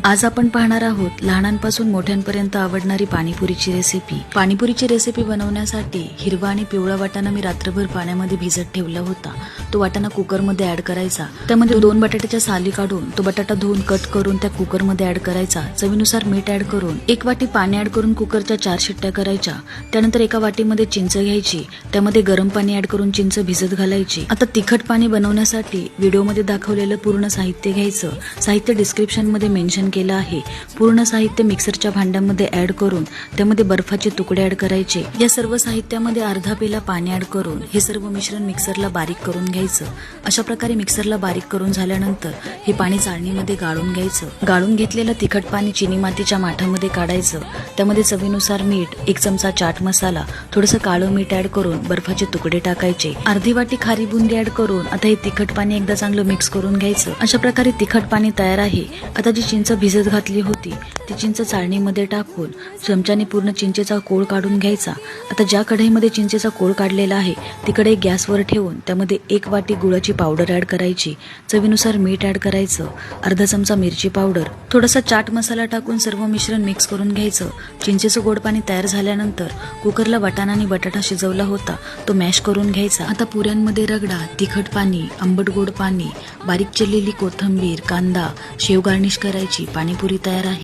आज आपण पाहणार आहोत लहानांपासून मोठ्यांपर्यंत आवडणारी पाणीपुरीची रेसिपी। पाणीपुरीची रेसिपी बनवण्यासाठी हिरवा आणि पिवळा वाटाणा मी रात्रभर पाण्यामध्ये भिजत ठेवला होता। तो वाटाणा कुकरमध्ये ऍड करायचा। त्यामध्ये 2 बटाट्याच्या साली काढून तो बटाटा धुवून कट करून त्या कुकरमध्ये ऍड करायचा। चवीनुसार मीठ ऍड करून 1 वाटी पाणी ऍड करून कुकरच्या 4 शिट्ट्या करायच्या। त्यानंतर एका वाटीमध्ये चिंच घ्यायची, त्यामध्ये गरम पाणी ऍड करून चिंच भिजत घालायची। आता तिखट पाणी बनवण्यासाठी व्हिडिओमध्ये दाखवलेलं पूर्ण साहित्य घ्यायचं। साहित्य डिस्क्रिप्शन मध्ये मेन्शन केलं आहे। पूर्ण साहित्य मिक्सरच्या भांड्यामध्ये ऍड करून त्यामध्ये बर्फाचे तुकडे ऍड करायचे। या सर्व साहित्यामध्ये अर्धा पेला पाणी ऍड करून हे सर्व मिश्रण मिक्सरला बारीक करून घ्यायचं। अशा प्रकारे मिक्सरला बारीक करून झाल्यानंतर हे पाणी चाळणीमध्ये गाळून घ्यायचं। गाळून घेतलेलं तिखट पाणी चिनी मातीच्या माठामध्ये काढायचं। त्यामध्ये चवीनुसार मीठ, 1 चमचा चाट मसाला, थोडंसं काळं मीठ ऍड करून बर्फाचे तुकडे टाकायचे। अर्धी वाटी खारी बुंदी ऍड करून आता हे तिखट पाणी एकदा चांगलं मिक्स करून घ्यायचं। अशा प्रकारे तिखट पाणी तयार आहे। आता जी चिंच भिजत घातली होती ती चिंच चाळणीमध्ये टाकून चमच्याने पूर्ण चिंचेचा कोळ काढून घ्यायचा। आता ज्या कढईमध्ये चिंचेचा कोळ काढलेला आहे ती कढई गॅसवर ठेवून त्यामध्ये 1 वाटी गुळाची पावडर ऍड करायची। चवीनुसार मीठ ऍड करायचं, अर्धा चमचा मिरची पावडर, थोडासा चाट मसाला टाकून सर्व मिश्रण मिक्स करून घ्यायचं। चिंचेचं गोड पाणी तयार झाल्यानंतर कुकरला वाटाणा आणि बटाटा शिजवला होता तो मॅश करून घ्यायचा। आता पुऱ्यांमध्ये रगडा, तिखट पाणी, आंबट गोड पाणी, बारीक चिरलेली कोथिंबीर, कांदा, शेव गार्निश करायची। पाणीपुरी तयार आहे।